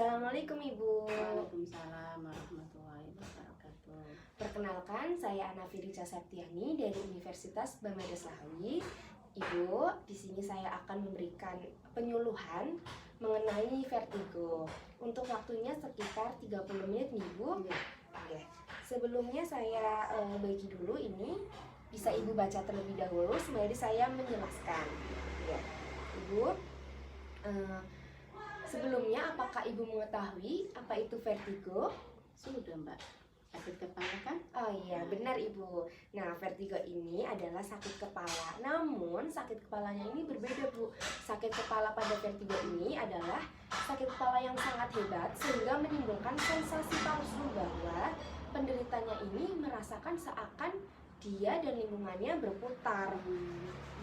Assalamualaikum Ibu. Waalaikumsalam warahmatullahi wabarakatuh. Perkenalkan, saya Ana Firica Septiani dari Universitas Bamada Slawi. Ibu, di sini saya akan memberikan penyuluhan mengenai vertigo. Untuk waktunya sekitar 30 menit nih Ibu. Oke. Sebelumnya saya bagi dulu ini. Bisa Ibu baca terlebih dahulu sembari saya menjelaskan. Ya. Ibu, sebelumnya apakah Ibu mengetahui apa itu vertigo? Sudah Mbak, sakit kepala kan? Oh iya, benar Ibu. Nah, vertigo ini adalah sakit kepala. Namun, sakit kepalanya ini berbeda, Bu. Sakit kepala pada vertigo ini adalah sakit kepala yang sangat hebat sehingga menimbulkan sensasi palsu bahwa penderitanya ini merasakan seakan dia dan lingkungannya berputar.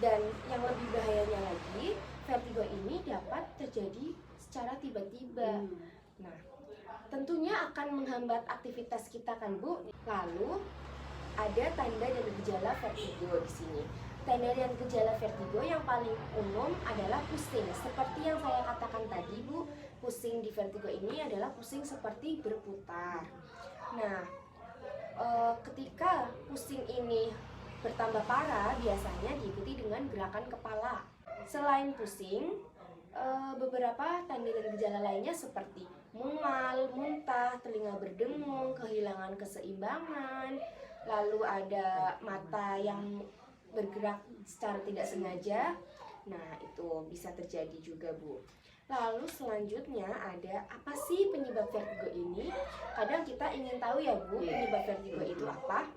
Dan yang lebih bahayanya lagi, vertigo ini dapat terjadi secara tiba-tiba. Nah, tentunya akan menghambat aktivitas kita kan Bu. Lalu ada tanda dan gejala vertigo di sini. Tanda dan gejala vertigo yang paling umum adalah pusing. Seperti yang saya katakan tadi Bu, pusing di vertigo ini adalah pusing seperti berputar. Nah, ketika pusing ini bertambah parah, biasanya diikuti dengan gerakan kepala. Selain pusing, beberapa tanda dan gejala lainnya seperti mual, muntah, telinga berdengung, kehilangan keseimbangan, lalu ada mata yang bergerak secara tidak sengaja. Nah, itu bisa terjadi juga, Bu. Lalu selanjutnya ada apa sih penyebab vertigo ini? Kadang kita ingin tahu ya Bu, penyebab vertigo itu apa?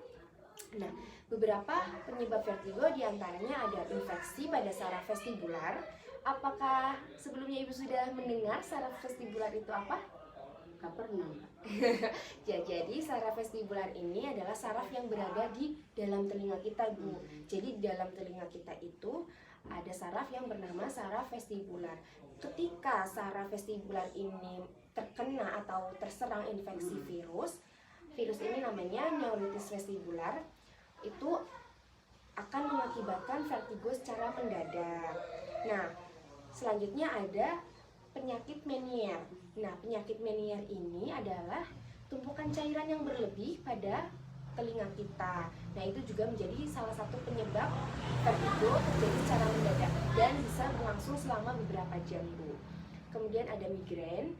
Nah, beberapa penyebab vertigo diantaranya ada infeksi pada saraf vestibular. Apakah sebelumnya Ibu sudah mendengar saraf vestibular itu apa? Gak pernah Mbak. Ya, jadi saraf vestibular ini adalah saraf yang berada di dalam telinga kita Bu. Jadi di dalam telinga kita itu ada saraf yang bernama saraf vestibular. Ketika saraf vestibular ini terkena atau terserang infeksi virus ini namanya neuritis vestibular, itu akan mengakibatkan vertigo secara mendadak. Nah, selanjutnya ada penyakit Meniere. Nah, penyakit Meniere ini adalah tumpukan cairan yang berlebih pada telinga kita. Nah, itu juga menjadi salah satu penyebab vertigo terjadi secara mendadak dan bisa berlangsung selama beberapa jam, Bu. Kemudian ada migrain.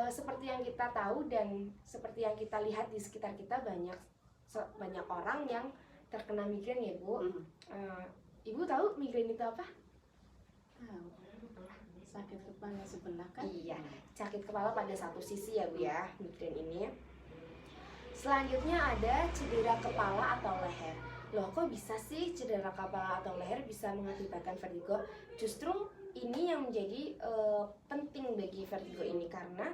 Seperti yang kita tahu dan seperti yang kita lihat di sekitar kita, banyak orang yang terkena migrain ya, Bu. Ibu tahu migrain itu apa? Tahu. Sakit kepala sebelah kan? Iya, sakit kepala pada satu sisi ya Bu ya, migrain ini. Selanjutnya ada cedera kepala atau leher. Loh, kok bisa sih cedera kepala atau leher bisa mengakibatkan vertigo? Justru ini yang menjadi penting bagi vertigo ini, karena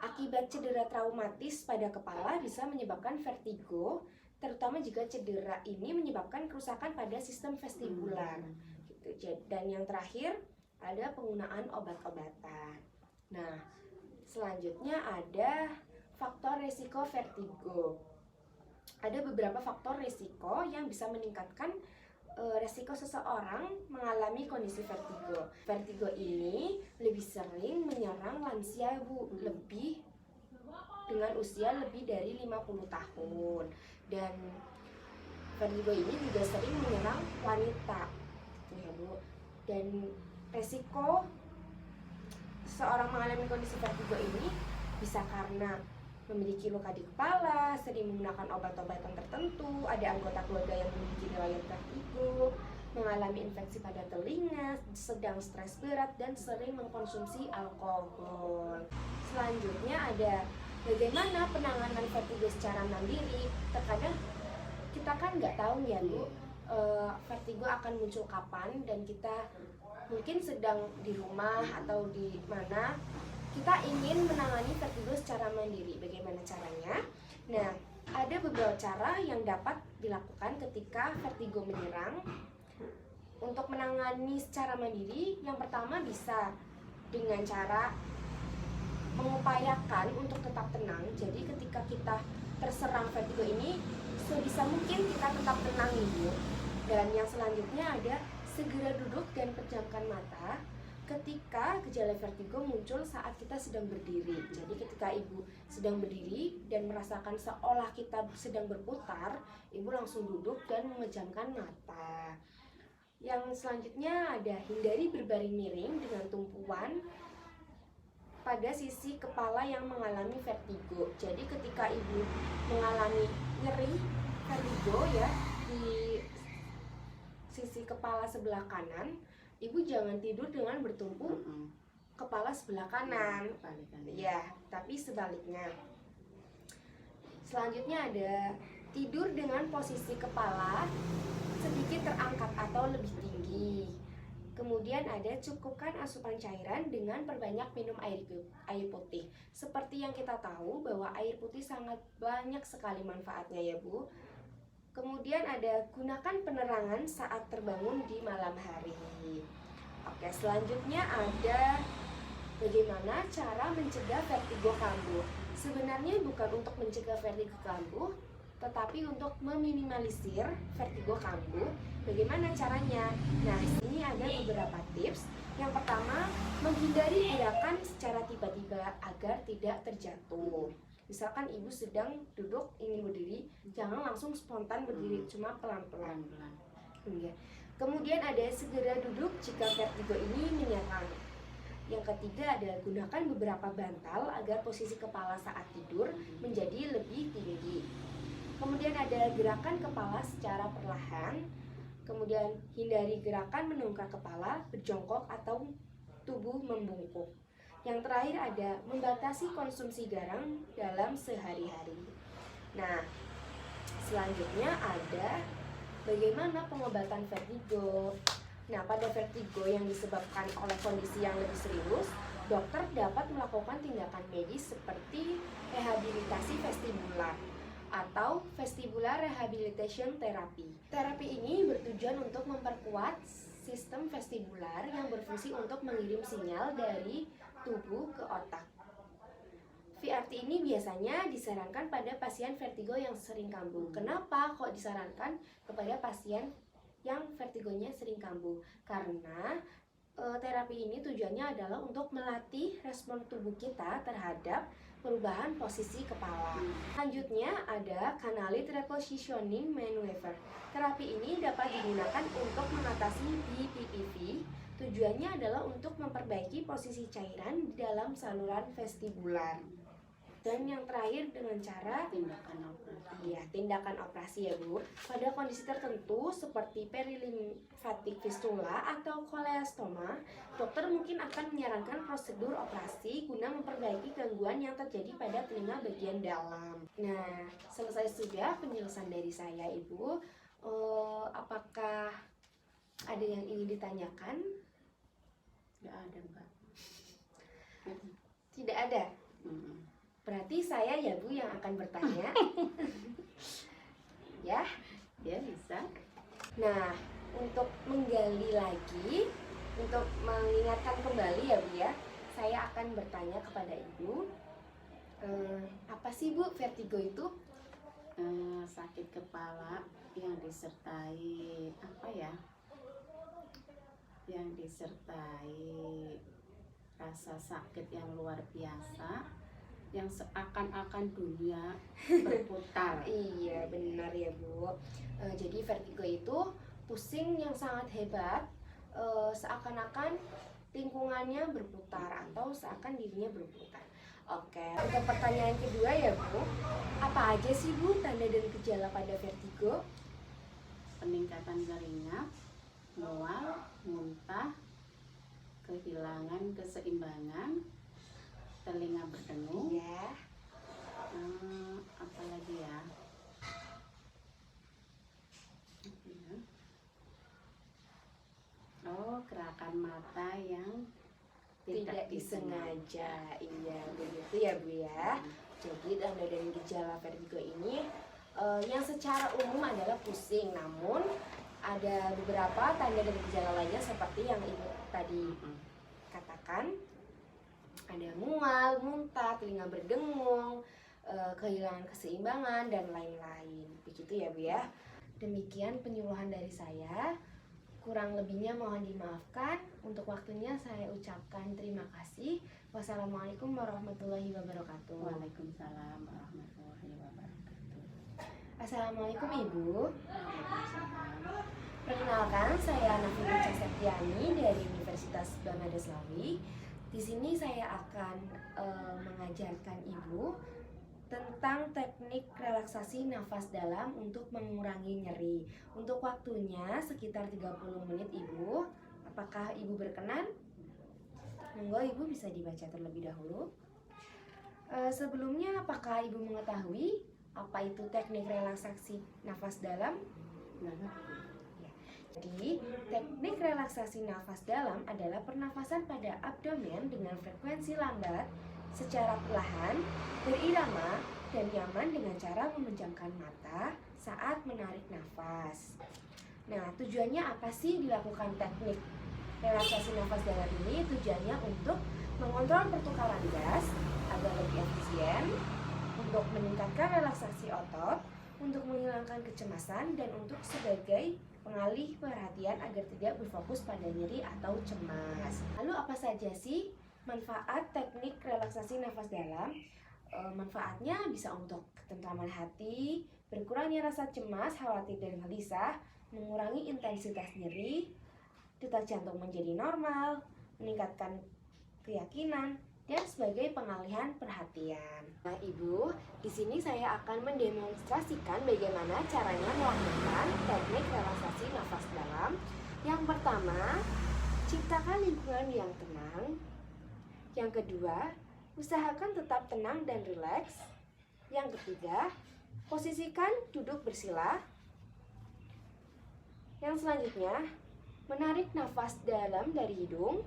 akibat cedera traumatis pada kepala bisa menyebabkan vertigo, terutama jika cedera ini menyebabkan kerusakan pada sistem vestibular. Gitu. Dan yang terakhir ada penggunaan obat-obatan. Nah, selanjutnya ada faktor resiko vertigo. Ada beberapa faktor resiko yang bisa meningkatkan resiko seseorang mengalami kondisi vertigo. Vertigo ini lebih sering menyerang lansia Bu, lebih dengan usia lebih dari 50 tahun. Dan vertigo ini juga sering menyerang wanita, gitu ya Bu. Dan resiko seorang mengalami kondisi vertigo ini bisa karena memiliki luka di kepala, sering menggunakan obat-obatan tertentu, ada anggota keluarga yang memiliki riwayat vertigo, mengalami infeksi pada telinga, sedang stres berat, dan sering mengkonsumsi alkohol. Selanjutnya ada bagaimana penanganan vertigo secara mandiri. Terkadang kita kan nggak tahu ya Bu, vertigo akan muncul kapan, dan kita mungkin sedang di rumah atau di mana, kita ingin menangani vertigo secara mandiri. Bagaimana caranya? Nah, ada beberapa cara yang dapat dilakukan ketika vertigo menyerang. Untuk menangani secara mandiri, yang pertama bisa dengan cara mengupayakan untuk tetap tenang. Jadi ketika kita terserang vertigo ini, sebisa mungkin kita tetap tenang Ibu. Dan yang selanjutnya ada segera duduk dan pejamkan mata. ketika gejala vertigo muncul saat kita sedang berdiri. Jadi ketika ibu sedang berdiri dan merasakan seolah kita sedang berputar, ibu langsung duduk dan memejamkan mata. Yang selanjutnya ada hindari berbaring miring dengan tumpuan pada sisi kepala yang mengalami vertigo. Jadi ketika ibu mengalami nyeri vertigo ya di sisi kepala sebelah kanan, ibu jangan tidur dengan bertumpu kepala sebelah kanan. Kebalikannya. Ya, tapi sebaliknya. Selanjutnya ada tidur dengan posisi kepala sedikit terangkat atau lebih tinggi. Kemudian ada cukupkan asupan cairan dengan perbanyak minum air putih. Seperti yang kita tahu bahwa air putih sangat banyak sekali manfaatnya ya Bu. Kemudian ada gunakan penerangan saat terbangun di malam hari. Oke, selanjutnya ada bagaimana cara mencegah vertigo kambuh. Sebenarnya bukan untuk mencegah vertigo kambuh, tetapi untuk meminimalisir vertigo kambuh. Bagaimana caranya? Nah, ini ada beberapa tips. Yang pertama, menghindari gerakan secara tiba-tiba agar tidak terjatuh. Misalkan ibu sedang duduk ingin berdiri, jangan langsung spontan berdiri, cuma pelan-pelan. Iya. Kemudian ada segera duduk jika vertigo ini menyerang. Yang ketiga ada gunakan beberapa bantal agar posisi kepala saat tidur menjadi lebih tinggi. Kemudian ada gerakan kepala secara perlahan. Kemudian hindari gerakan menongkrak kepala, berjongkok atau tubuh membungkuk. Yang terakhir ada membatasi konsumsi garam dalam sehari-hari. Nah, selanjutnya ada bagaimana pengobatan vertigo. Nah, pada vertigo yang disebabkan oleh kondisi yang lebih serius, dokter dapat melakukan tindakan medis seperti rehabilitasi vestibular atau vestibular rehabilitation therapy. Terapi ini bertujuan untuk memperkuat sistem vestibular yang berfungsi untuk mengirim sinyal dari tubuh ke otak. VRT ini biasanya disarankan pada pasien vertigo yang sering kambuh. Kenapa kok disarankan kepada pasien yang vertigonya sering kambuh? Karena terapi ini tujuannya adalah untuk melatih respon tubuh kita terhadap perubahan posisi kepala. Selanjutnya ada Cannulate Repositioning Maneuver. Terapi ini dapat digunakan untuk mengatasi BPPV. Tujuannya adalah untuk memperbaiki posisi cairan di dalam saluran vestibular. Dan yang terakhir dengan cara Tindakan operasi. Iya, tindakan operasi ya Bu. Pada kondisi tertentu seperti perilimfatik fistula atau koleostoma, dokter mungkin akan menyarankan prosedur operasi guna memperbaiki gangguan yang terjadi pada telinga bagian dalam. Nah, selesai sudah penjelasan dari saya Ibu. Apakah ada yang ingin ditanyakan? Nggak ada, Mbak. Tidak ada. Berarti saya ya Bu yang akan bertanya. Ya. Ya, bisa. Nah, untuk menggali lagi, untuk mengingatkan kembali ya Bu ya, saya akan bertanya kepada Ibu, apa sih Bu vertigo itu? Sakit kepala yang disertai apa ya? Yang disertai rasa sakit yang luar biasa, yang seakan-akan dunia berputar. Iya, benar ya Bu. Jadi vertigo itu pusing yang sangat hebat, seakan-akan lingkungannya berputar atau seakan dirinya berputar. Oke, untuk pertanyaan kedua ya Bu, apa aja sih Bu tanda dan gejala pada vertigo? Peningkatan keringat, mual, muntah, kehilangan keseimbangan, telinga berdengung. Iya. Apa lagi ya? Oh, gerakan mata yang Tidak disengaja. Iya, begitu ya Bu ya. Jadi tanda dan gejala vertigo ini yang secara umum adalah pusing, namun ada beberapa tanda dan gejala lainnya seperti yang Ibu tadi katakan. Ada mual, muntah, telinga berdengung, kehilangan keseimbangan dan lain-lain. Begitu ya Bu ya. Demikian penyuluhan dari saya. Kurang lebihnya mohon dimaafkan. Untuk waktunya saya ucapkan terima kasih. Wassalamualaikum warahmatullahi wabarakatuh. Waalaikumsalam warahmatullahi wabarakatuh. Assalamualaikum Ibu. Waalaikumsalam. Perkenalkan, saya Nafisa Septiani dari Universitas Bangada Slawi. Di sini saya akan mengajarkan Ibu tentang teknik relaksasi nafas dalam untuk mengurangi nyeri. Untuk waktunya sekitar 30 menit Ibu. Apakah Ibu berkenan? Monggo Ibu bisa dibaca terlebih dahulu. Sebelumnya apakah Ibu mengetahui apa itu teknik relaksasi nafas dalam? Jadi, teknik relaksasi nafas dalam adalah pernafasan pada abdomen dengan frekuensi lambat secara perlahan, berirama, dan nyaman dengan cara memejamkan mata saat menarik nafas. Nah, tujuannya apa sih dilakukan teknik relaksasi nafas dalam ini? Tujuannya untuk mengontrol pertukaran gas agar lebih efisien, untuk meningkatkan relaksasi otot, untuk menghilangkan kecemasan, dan untuk sebagai pengalih perhatian agar tidak berfokus pada nyeri atau cemas. Lalu apa saja sih manfaat teknik relaksasi nafas dalam? Manfaatnya bisa untuk ketentraman hati, berkurangnya rasa cemas, khawatir, dan gelisah, mengurangi intensitas nyeri, detak jantung menjadi normal, meningkatkan keyakinan, dan sebagai pengalihan perhatian. Nah, Ibu, di sini saya akan mendemonstrasikan bagaimana caranya melakukan teknik relaksasi nafas dalam. Yang pertama, ciptakan lingkungan yang tenang. Yang kedua, usahakan tetap tenang dan rileks. Yang ketiga, posisikan duduk bersila. Yang selanjutnya, menarik nafas dalam dari hidung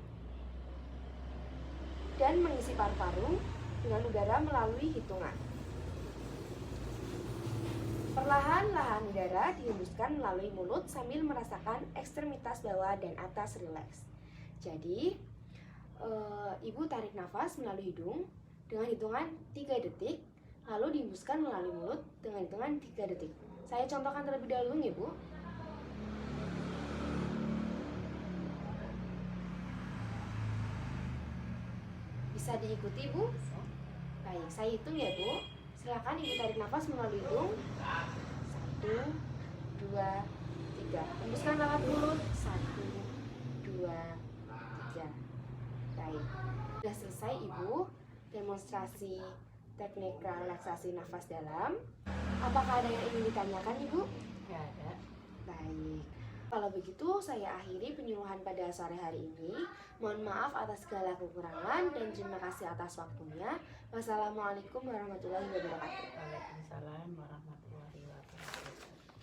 dan mengisi paru-paru dengan udara melalui hitungan. Perlahan-lahan udara dihembuskan melalui mulut sambil merasakan ekstremitas bawah dan atas rileks. Jadi, Ibu tarik nafas melalui hidung dengan hitungan 3 detik, lalu dihembuskan melalui mulut dengan hitungan 3 detik. Saya contohkan terlebih dahulu ya, Bu. Bisa diikuti, Bu? Baik, saya hitung ya, Bu. Silakan Ibu tarik nafas melalui hidung. 1, 2, 3. Hembuskan lewat mulut. 1, 2, 3. Baik. Sudah selesai, Ibu, demonstrasi teknik relaksasi nafas dalam. Apakah ada yang ingin ditanyakan, Ibu? Nggak ada. Baik. Kalau begitu, saya akhiri penyuluhan pada sore hari ini. Mohon maaf atas segala kekurangan dan terima kasih atas waktunya. Wassalamualaikum warahmatullahi wabarakatuh. Waalaikumsalam warahmatullahi wabarakatuh.